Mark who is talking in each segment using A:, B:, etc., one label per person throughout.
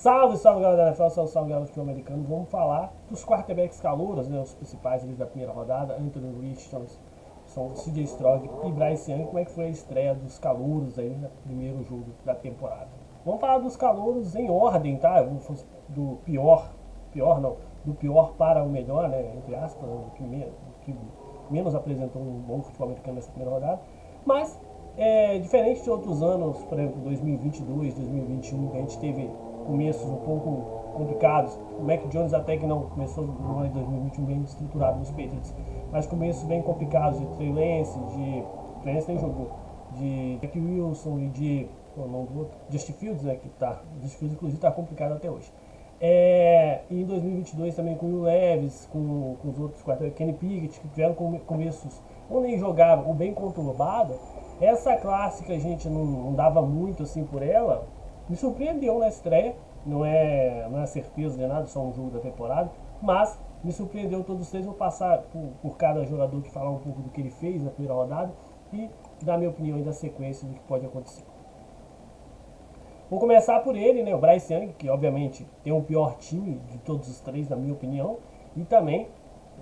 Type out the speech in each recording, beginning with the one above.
A: Salve, salve galera da NFL, salve, salve galera do futebol americano. Vamos falar dos quarterbacks calouros, né, os principais ali da primeira rodada, Anthony Richardson, CJ Stroud e Bryce Young. Como é que foi a estreia dos calouros aí no primeiro jogo da temporada? Vamos falar dos calouros em ordem, tá? Do pior não, do pior para o melhor, né, entre aspas, que menos apresentou um bom futebol americano nessa primeira rodada. Mas, diferente de outros anos, por exemplo, 2022, 2021, que a gente teve começos um pouco complicados. O Mac Jones até que não começou no ano de 2021 bem estruturado nos Patriots, mas começos bem complicados de Trey Lance nem jogou, de Jack Wilson e de Justin Fields, né, que tá, Justin Fields inclusive tá complicado até hoje. E em 2022 também com o Levis, com os outros quarterbacks, Kenny Pickett, que tiveram começos ou nem jogavam ou bem conturbado. Essa clássica a gente não dava muito assim por ela. Me surpreendeu na estreia, não é certeza de nada, só um jogo da temporada, mas me surpreendeu todos os três. Vou passar por cada jogador que falar um pouco do que ele fez na primeira rodada e dar minha opinião da sequência do que pode acontecer. Vou começar por ele, né, o Bryce Young, que obviamente tem o pior time de todos os três, na minha opinião, e também,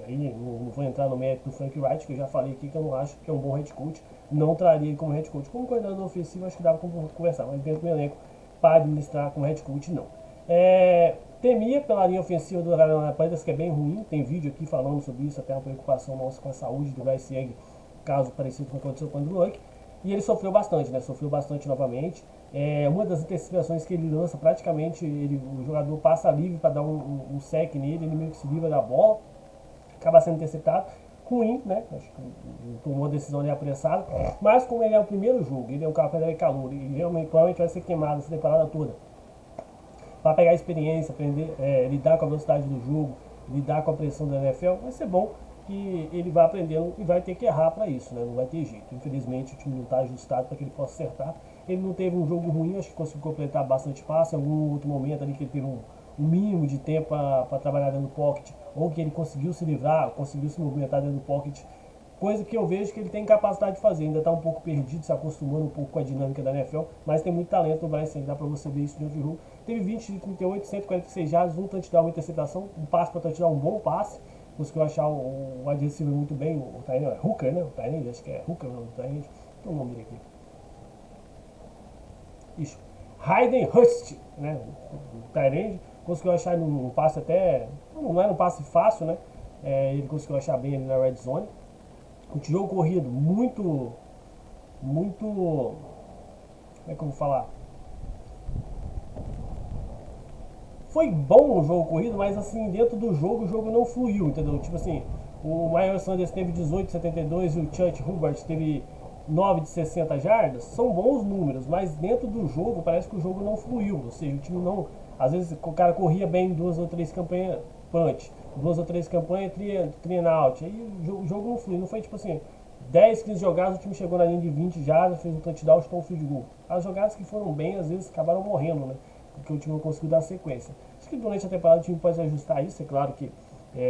A: aí não vou entrar no mérito do Frank Reich, que eu já falei aqui que eu não acho que é um bom head coach, não traria ele como head coach. Como coordenador ofensivo, acho que dava para conversar, mas dentro do elenco, para administrar como head coach, não. Temia pela linha ofensiva do Carolina Panthers, que é bem ruim, tem vídeo aqui falando sobre isso, até uma preocupação nossa com a saúde do Bryce Young, caso parecido com o que aconteceu com o Andrew Luck. E ele sofreu bastante, né? Sofreu bastante novamente. Uma das interceptações que ele lança, praticamente o jogador passa livre para dar um sec nele, ele meio que se livra da bola, acaba sendo interceptado. Ruim, né? Acho que tomou uma decisão ali apressada. Mas como ele é o primeiro jogo, ele é um cara que é calor, e realmente provavelmente vai ser queimado essa temporada toda. Para pegar experiência, aprender, lidar com a velocidade do jogo, lidar com a pressão da NFL, vai ser bom que ele vai aprendendo e vai ter que errar para isso, né? Não vai ter jeito. Infelizmente o time não está ajustado para que ele possa acertar. Ele não teve um jogo ruim, acho que conseguiu completar bastante passe. Em algum outro momento ali que ele teve um mínimo de tempo para trabalhar dentro do pocket, ou que ele conseguiu se livrar, conseguiu se movimentar dentro do pocket, coisa que eu vejo que ele tem capacidade de fazer. Ainda está um pouco perdido, se acostumando um pouco com a dinâmica da NFL, mas tem muito talento no Bryce Young, dá para você ver isso dentro do jogo. Teve 20 de 38, 146 jardas, um touchdown, uma interceptação, um passe para touchdown, um bom passe. Conseguiu achar o wide receiver muito bem, o Tyrande, é Hooker, né? O Tyrande, acho que é Hooker, não, o Tyrande, tem um nome dele aqui. Isso. Hayden Hurst, né? O Tyrande, conseguiu achar um passe até, não era um passe fácil, né? Ele conseguiu achar bem ali na red zone. O jogo corrido muito, como é que eu vou falar? Foi bom o jogo corrido, mas assim, dentro do jogo, o jogo não fluiu, entendeu? Tipo assim, o Miles Sanders teve 18 de 72 e o Chuck Hubbard teve 9 de 60 jardas. São bons números, mas dentro do jogo parece que o jogo não fluiu. Ou seja, o time não. Às vezes o cara corria bem em 2 ou 3 campanhas punch, 2 ou 3 campanhas three and out. Aí o jogo não fluiu. Não foi tipo assim, 10, 15 jogadas, o time chegou na linha de 20 jardas, fez um touchdown, chutou um field goal. As jogadas que foram bem, às vezes acabaram morrendo, né? Porque o time não conseguiu dar sequência. Acho que durante a temporada o time pode ajustar isso, é claro que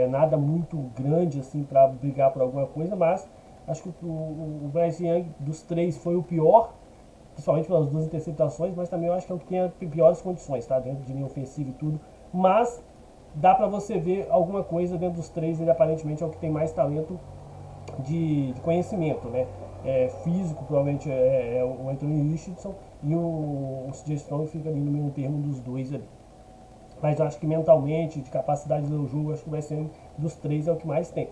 A: nada muito grande assim para brigar por alguma coisa, mas acho que o Bryce Young dos três foi o pior, principalmente pelas 2 interceptações, mas também eu acho que é o que tem as piores condições, tá? Dentro de linha ofensiva e tudo, mas dá para você ver alguma coisa dentro dos três. Ele aparentemente é o que tem mais talento de conhecimento, né? Físico, provavelmente é o Anthony Richardson, e o CJ Stroud fica ali no meio termo dos dois ali. Mas eu acho que mentalmente, de capacidade de ler o jogo, acho que vai ser dos três é o que mais tem.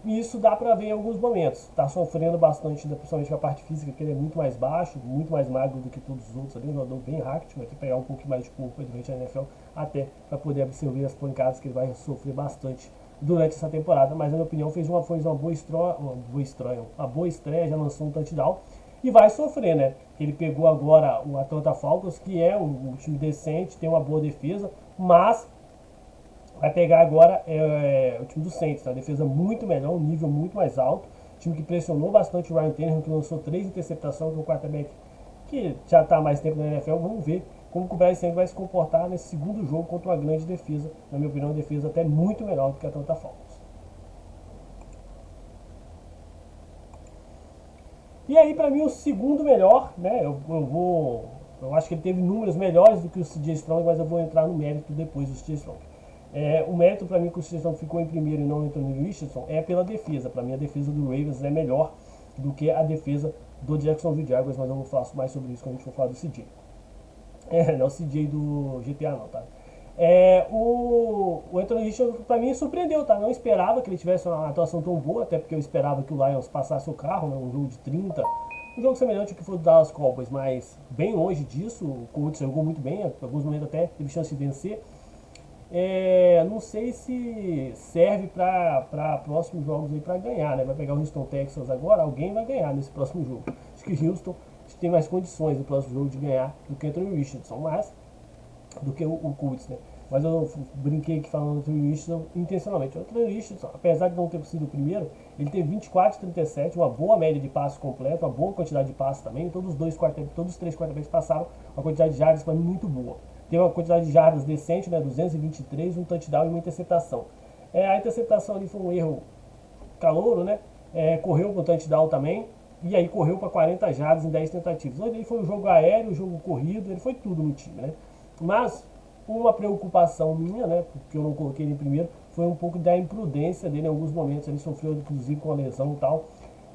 A: E isso dá pra ver em alguns momentos. Tá sofrendo bastante, principalmente com a parte física, que ele é muito mais baixo, muito mais magro do que todos os outros ali. Um jogador bem rápido, vai ter que pegar um pouco mais de corpo durante a NFL, até para poder absorver as pancadas que ele vai sofrer bastante durante essa temporada. Mas na minha opinião fez uma boa estreia, já lançou um touchdown. E vai sofrer, né? Ele pegou agora o Atlanta Falcons, que é um time decente, tem uma boa defesa, mas vai pegar agora o time do Saints, tá? A defesa muito melhor, um nível muito mais alto. Time que pressionou bastante o Ryan Tannehill, que lançou 3 interceptações com o quarterback que já está há mais tempo na NFL. Vamos ver como o Bryce Young vai se comportar nesse segundo jogo contra uma grande defesa. Na minha opinião, uma defesa até muito melhor do que a Atlanta Falcons. E aí, para mim, o segundo melhor, né? Eu vou Eu acho que ele teve números melhores do que o CJ Strong, mas eu vou entrar no mérito depois do CJ Strong. O mérito para mim que o CJ Strong ficou em primeiro e não o Anthony Richardson é pela defesa. Para mim a defesa do Ravens é melhor do que a defesa do Jacksonville Jaguars, mas eu vou falar mais sobre isso quando a gente for falar do CJ. Não é o CJ do GTA não, tá? O Anthony Richardson para mim surpreendeu, tá? Não esperava que ele tivesse uma atuação tão boa, até porque eu esperava que o Lions passasse o carro, né? Um jogo de 30, um jogo semelhante ao que foi o Dallas Cowboys, mas bem longe disso. O Colts jogou muito bem, em alguns momentos até teve chance de vencer. Não sei se serve para próximos jogos aí para ganhar, né? Vai pegar o Houston Texans agora, alguém vai ganhar nesse próximo jogo. Acho que Houston tem mais condições no próximo jogo de ganhar do que Anthony Richardson, mas do que o Colts, né? Mas eu brinquei aqui falando do Anthony Richardson intencionalmente. O Anthony Richardson, apesar de não ter sido o primeiro, ele teve 24,37, uma boa média de passos completo, uma boa quantidade de passos também. Todos os três quarterbacks passaram uma quantidade de jardas para mim muito boa. Teve uma quantidade de jardas decente, né? 223, um touchdown e uma interceptação. A interceptação ali foi um erro calouro, né? Correu com o touchdown também. E aí correu para 40 jardas em 10 tentativas. Onde ele foi o jogo aéreo, o jogo corrido, ele foi tudo no time, né? Mas uma preocupação minha, né, porque eu não coloquei ele em primeiro, foi um pouco da imprudência dele em alguns momentos. Ele sofreu inclusive com a lesão e tal.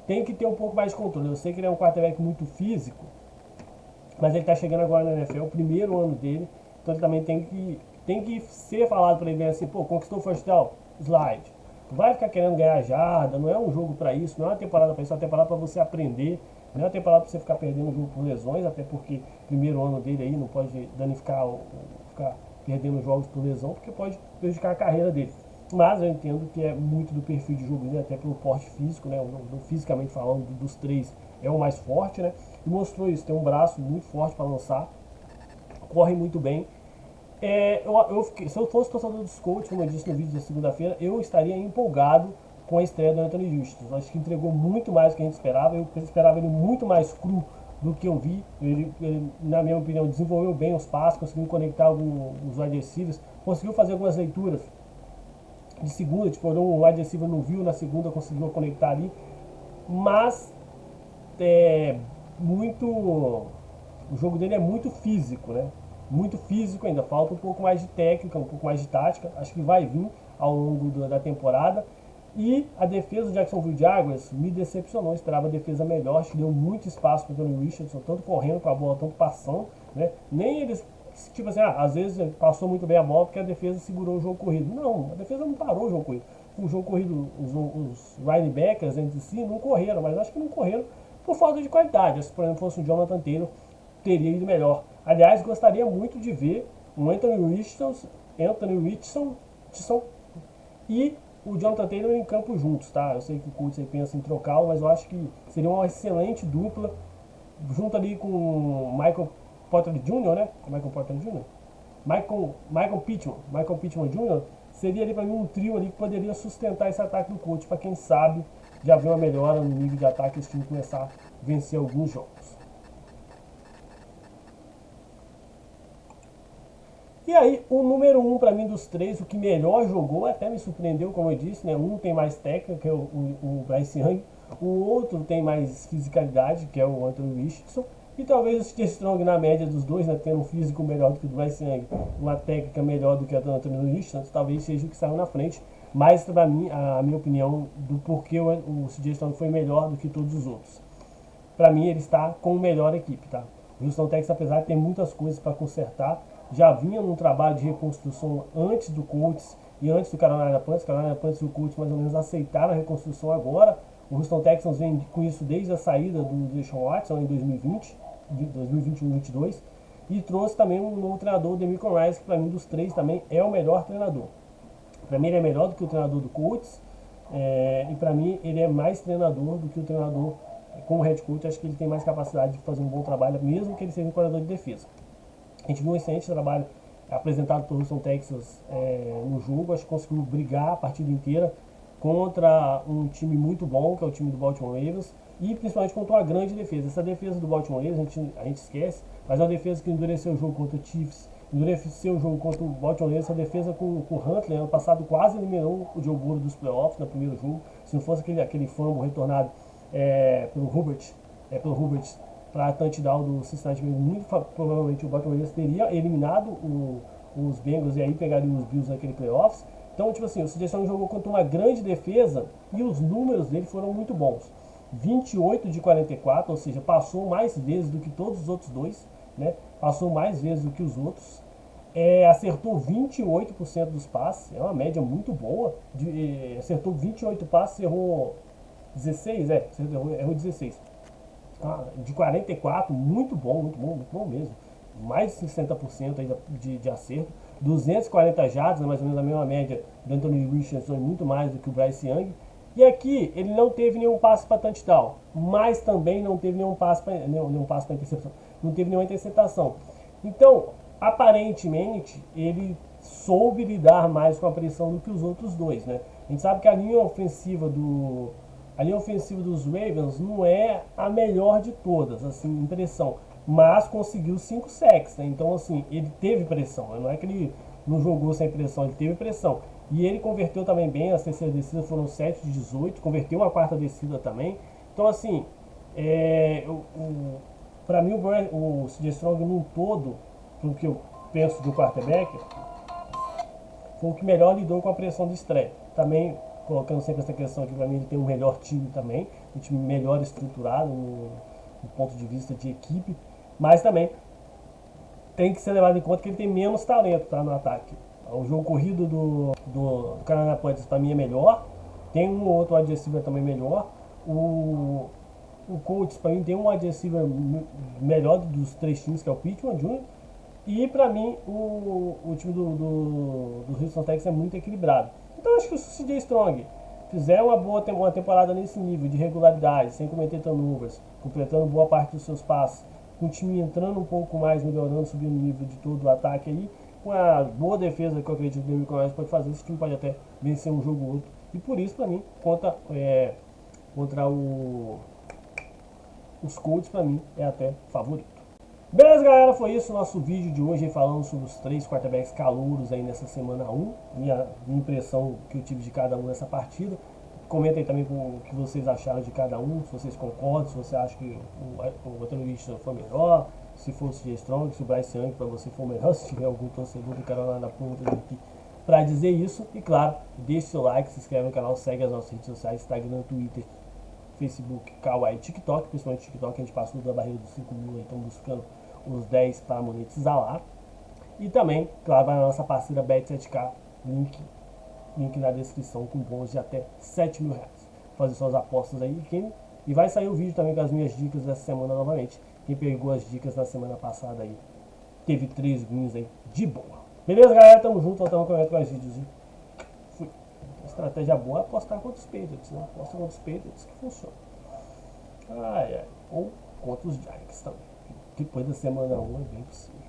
A: Tem que ter um pouco mais de controle. Eu sei que ele é um quarterback muito físico, mas ele está chegando agora na NFL, é o primeiro ano dele, então ele também tem que ser falado para ele bem assim, pô, conquistou o first down, slide. Vai ficar querendo ganhar jarda, não é um jogo para isso, não é uma temporada para isso, é uma temporada para você aprender, não é uma temporada para você ficar perdendo o jogo por lesões, até porque primeiro ano dele aí não pode danificar, ficar perdendo jogos por lesão, porque pode prejudicar a carreira dele. Mas eu entendo que é muito do perfil de jogo dele, até pelo porte físico, né? Fisicamente falando, dos três é o mais forte, né? E mostrou isso, tem um braço muito forte para lançar, corre muito bem. Se eu fosse torcedor dos Colts, como eu disse no vídeo da segunda-feira, eu estaria empolgado com a estreia do Anthony Richardson. Acho que entregou muito mais do que a gente esperava. Eu esperava ele muito mais cru do que eu vi. Ele, na minha opinião, desenvolveu bem os passos, conseguiu conectar os wide receivers, conseguiu fazer algumas leituras de segunda, tipo, o wide receiver não viu, na segunda conseguiu conectar ali. Mas o jogo dele é muito físico, né? Muito físico ainda, falta um pouco mais de técnica, um pouco mais de tática, acho que vai vir ao longo da temporada. E a defesa do Jacksonville Jaguars me decepcionou, eu esperava a defesa melhor, acho que deu muito espaço para o Anthony Richardson, tanto correndo com a bola, tanto passando, né? Nem eles, tipo assim, às vezes passou muito bem a bola porque a defesa segurou o jogo corrido. Não, a defesa não parou o jogo corrido. O jogo corrido, os linebackers entre si não correram, mas acho que não correram por falta de qualidade. Se por exemplo fosse o Jonathan Taylor, teria ido melhor. Aliás, gostaria muito de ver um Anthony Richardson e o Jonathan Taylor em campo juntos, tá? Eu sei que o Colts aí pensa em trocá-lo, mas eu acho que seria uma excelente dupla, junto ali com o Michael Porter Jr., né? Michael Porter Jr.? Michael Pittman Jr. seria ali para mim um trio ali que poderia sustentar esse ataque do Colts, para quem sabe já ver uma melhora no nível de ataque e esse time começar a vencer alguns jogos. E aí, o número 1 para mim dos três, o que melhor jogou, até me surpreendeu, como eu disse, né? Um tem mais técnica, que é o Bryce Young, o outro tem mais fisicalidade, que é o Anthony Richardson, e talvez o CJ Strong na média dos dois, né, tendo um físico melhor do que o do Bryce Young, uma técnica melhor do que a do Anthony Richardson, talvez seja o que saiu na frente. Mas para mim, a minha opinião do porquê o CJ Strong foi melhor do que todos os outros. Para mim, ele está com a melhor equipe, tá? O Houston Texans, apesar de ter muitas coisas para consertar, já vinha num trabalho de reconstrução antes do Colts e antes do Carolina Panthers. Carolina Panthers e o Colts mais ou menos aceitaram a reconstrução agora. O Houston Texans vem com isso desde a saída do Deshaun Watson em 2020, 2021-2022, e trouxe também um novo treinador, o DeMeco Ryans, que para mim dos três também é o melhor treinador. Para mim ele é melhor do que o treinador do Colts, e para mim ele é mais treinador do que o treinador como head coach. Acho que ele tem mais capacidade de fazer um bom trabalho, mesmo que ele seja um coordenador de defesa. A gente viu um excelente trabalho apresentado pelo Houston Texans no jogo. Acho que conseguiu brigar a partida inteira contra um time muito bom, que é o time do Baltimore Ravens, e principalmente contra uma grande defesa. Essa defesa do Baltimore Ravens a gente esquece, mas é uma defesa que endureceu o jogo contra o Chiefs, endureceu o jogo contra o Baltimore Ravens. Essa defesa com o Huntley, ano passado, quase eliminou o Joe Burrow dos playoffs no primeiro jogo. Se não fosse aquele fumble retornado pelo Hubert para touchdown do Cincinnati Bengals, muito provavelmente o Baltimore Ravens teria eliminado os Bengals e aí pegaria os Bills naquele playoffs. Então, tipo assim, o CJ Stroud jogou contra uma grande defesa e os números dele foram muito bons. 28 de 44, ou seja, passou mais vezes do que todos os outros dois, né? Passou mais vezes do que os outros. Acertou 28% dos passes, é uma média muito boa. Acertou 28 passes, errou 16, errou 16. De 44, muito bom, muito bom, muito bom mesmo. Mais de 60% aí de acerto. 240 jardas, mais ou menos a mesma média do Anthony Richardson, muito mais do que o Bryce Young. E aqui ele não teve nenhum passe para touchdown, mas também não teve nenhum passe para interceptação. Não teve nenhuma interceptação. Então, aparentemente, ele soube lidar mais com a pressão do que os outros dois, né? A gente sabe que a linha ofensiva dos Ravens não é a melhor de todas, assim, em pressão, mas conseguiu 5 sacks, né? Então, assim, ele teve pressão, não é que ele não jogou sem pressão, ele teve pressão. E ele converteu também bem, as terceiras descidas foram 7 de 18, converteu a quarta descida também. Então, assim, para mim o CJ Stroud num todo, pelo que eu penso do quarterback, foi o que melhor lidou com a pressão de estreia. Também, colocando sempre essa questão aqui, para mim ele tem um melhor time também, um time melhor estruturado no ponto de vista de equipe, mas também tem que ser levado em conta que ele tem menos talento, tá, no ataque. O jogo corrido do Carolina Panthers para mim é melhor, tem um ou outro wide receiver também melhor. O Colts para mim tem um wide receiver melhor dos três times, que é o Pittman Jr. E para mim o time do Houston Texans é muito equilibrado. Então acho que se o CJ Stroud fizer uma temporada nesse nível de regularidade, sem cometer turnovers, completando boa parte dos seus passes, com o time entrando um pouco mais, melhorando, subindo o nível de todo o ataque aí, com a boa defesa que eu acredito que o Nico pode fazer, esse time pode até vencer um jogo ou outro. E por isso, para mim, contra os Colts, para mim, é até favorito. Beleza, galera, foi isso o nosso vídeo de hoje, falando sobre os 3 quarterbacks calouros aí nessa semana 1, minha impressão que eu tive de cada um nessa partida. Comentem também o que vocês acharam de cada um, se vocês concordam, se você acha que o Anthony Richardson foi melhor, se for o CJ Stroud, se o Bryce Young para você for melhor, se tiver algum torcedor do Carolina Panthers aqui para dizer isso. E claro, deixe seu like, se inscreve no canal, segue as nossas redes sociais, Instagram, Twitter, Facebook, Kawaii, TikTok, principalmente TikTok, a gente passou da barreira dos 5 mil, então buscando os 10 para monetizar lá. E também, claro, vai na nossa parceira Bet7k, link na descrição, com bônus de até 7 mil reais. Fazer suas apostas aí. E vai sair o vídeo também com as minhas dicas dessa semana novamente. Quem pegou as dicas da semana passada aí, teve 3 wins aí de boa. Beleza, galera? Tamo junto, voltamos com mais vídeos. Fui. Estratégia boa é apostar contra os Patriots, né? Aposta contra os Patriots que funciona. Ou contra os Giants também. Depois da semana 1 é bem possível.